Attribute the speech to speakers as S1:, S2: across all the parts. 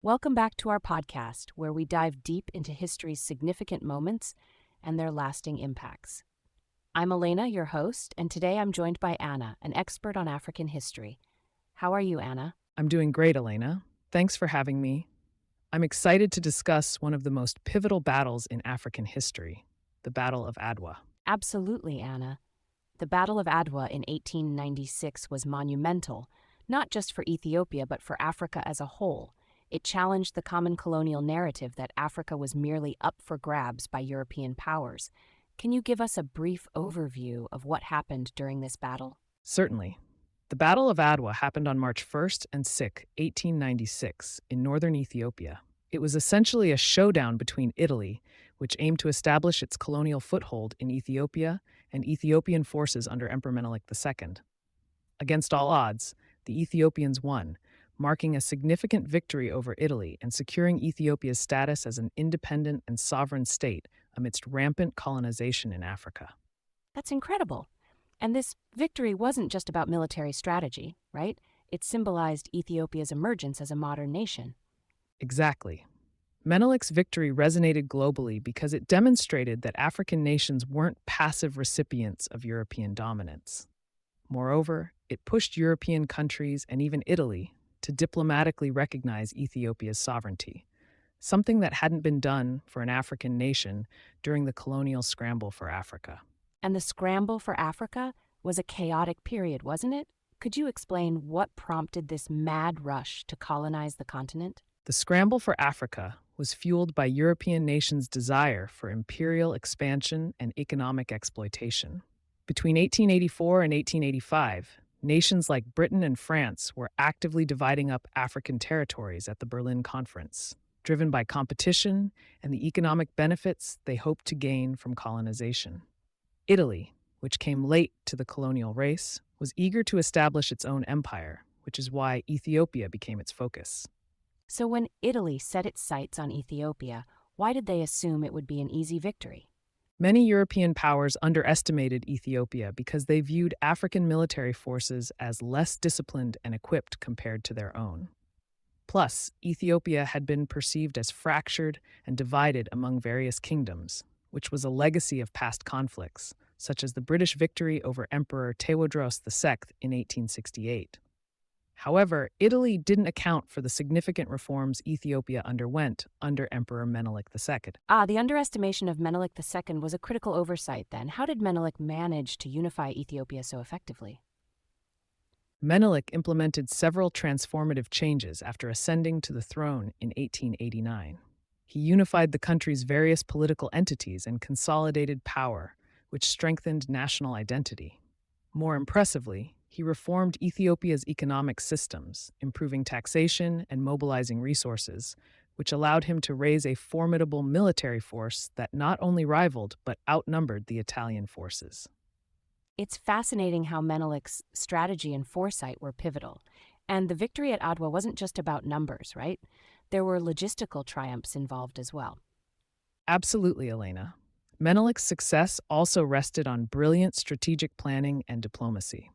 S1: Welcome back to our podcast, where we dive deep into history's significant moments and their lasting impacts. I'm Elena, your host, and today I'm joined by Anna, an expert on African history. How are you, Anna?
S2: I'm doing great, Elena. Thanks for having me. I'm excited to discuss one of the most pivotal battles in African history, the Battle of Adwa.
S1: Absolutely, Anna. The Battle of Adwa in 1896 was monumental, not just for Ethiopia but for Africa as a whole. It challenged the common colonial narrative that Africa was merely up for grabs by European powers. Can you give us a brief overview of what happened during this battle?
S2: Certainly. The Battle of Adwa happened on March 1st and 6, 1896, in northern Ethiopia. It was essentially a showdown between Italy, which aimed to establish its colonial foothold in Ethiopia, and Ethiopian forces under Emperor Menelik II. Against all odds, the Ethiopians won, marking a significant victory over Italy and securing Ethiopia's status as an independent and sovereign state amidst rampant colonization in Africa.
S1: That's incredible. And this victory wasn't just about military strategy, right? It symbolized Ethiopia's emergence as a modern nation.
S2: Exactly. Menelik's victory resonated globally because it demonstrated that African nations weren't passive recipients of European dominance. Moreover, it pushed European countries and even Italy to diplomatically recognize Ethiopia's sovereignty, something that hadn't been done for an African nation during the colonial scramble for Africa.
S1: And the scramble for Africa was a chaotic period, wasn't it? Could you explain what prompted this mad rush to colonize the continent?
S2: The scramble for Africa was fueled by European nations' desire for imperial expansion and economic exploitation. Between 1884 and 1885, nations like Britain and France were actively dividing up African territories at the Berlin Conference, driven by competition and the economic benefits they hoped to gain from colonization. Italy, which came late to the colonial race, was eager to establish its own empire, which is why Ethiopia became its focus.
S1: So when Italy set its sights on Ethiopia, why did they assume it would be an easy victory?
S2: Many European powers underestimated Ethiopia because they viewed African military forces as less disciplined and equipped compared to their own. Plus, Ethiopia had been perceived as fractured and divided among various kingdoms, which was a legacy of past conflicts, such as the British victory over Emperor Tewodros II in 1868. However, Italy didn't account for the significant reforms Ethiopia underwent under Emperor Menelik II.
S1: The underestimation of Menelik II was a critical oversight then. How did Menelik manage to unify Ethiopia so effectively?
S2: Menelik implemented several transformative changes after ascending to the throne in 1889. He unified the country's various political entities and consolidated power, which strengthened national identity. More impressively, he reformed Ethiopia's economic systems, improving taxation and mobilizing resources, which allowed him to raise a formidable military force that not only rivaled but outnumbered the Italian forces.
S1: It's fascinating how Menelik's strategy and foresight were pivotal. And the victory at Adwa wasn't just about numbers, right? There were logistical triumphs involved as well.
S2: Absolutely, Elena. Menelik's success also rested on brilliant strategic planning and diplomacy.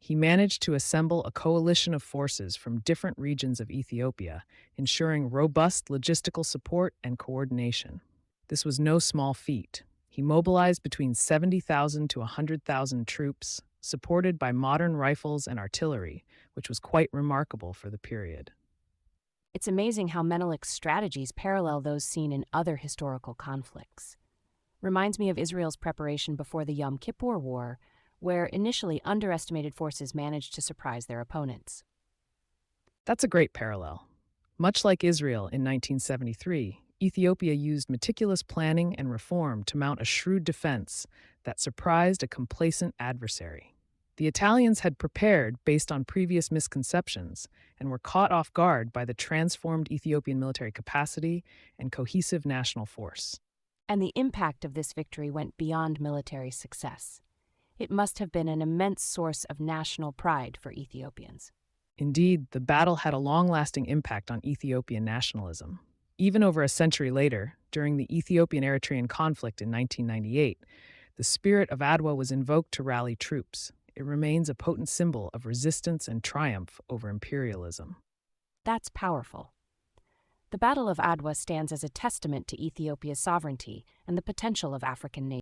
S2: He managed to assemble a coalition of forces from different regions of Ethiopia, ensuring robust logistical support and coordination. This was no small feat. He mobilized between 70,000 to 100,000 troops, supported by modern rifles and artillery, which was quite remarkable for the period.
S1: It's amazing how Menelik's strategies parallel those seen in other historical conflicts. Reminds me of Israel's preparation before the Yom Kippur War, where initially underestimated forces managed to surprise their opponents.
S2: That's a great parallel. Much like Israel in 1973, Ethiopia used meticulous planning and reform to mount a shrewd defense that surprised a complacent adversary. The Italians had prepared based on previous misconceptions and were caught off guard by the transformed Ethiopian military capacity and cohesive national force.
S1: And the impact of this victory went beyond military success. It must have been an immense source of national pride for Ethiopians.
S2: Indeed, the battle had a long-lasting impact on Ethiopian nationalism. Even over a century later, during the Ethiopian-Eritrean conflict in 1998, the spirit of Adwa was invoked to rally troops. It remains a potent symbol of resistance and triumph over imperialism.
S1: That's powerful. The Battle of Adwa stands as a testament to Ethiopia's sovereignty and the potential of African nations.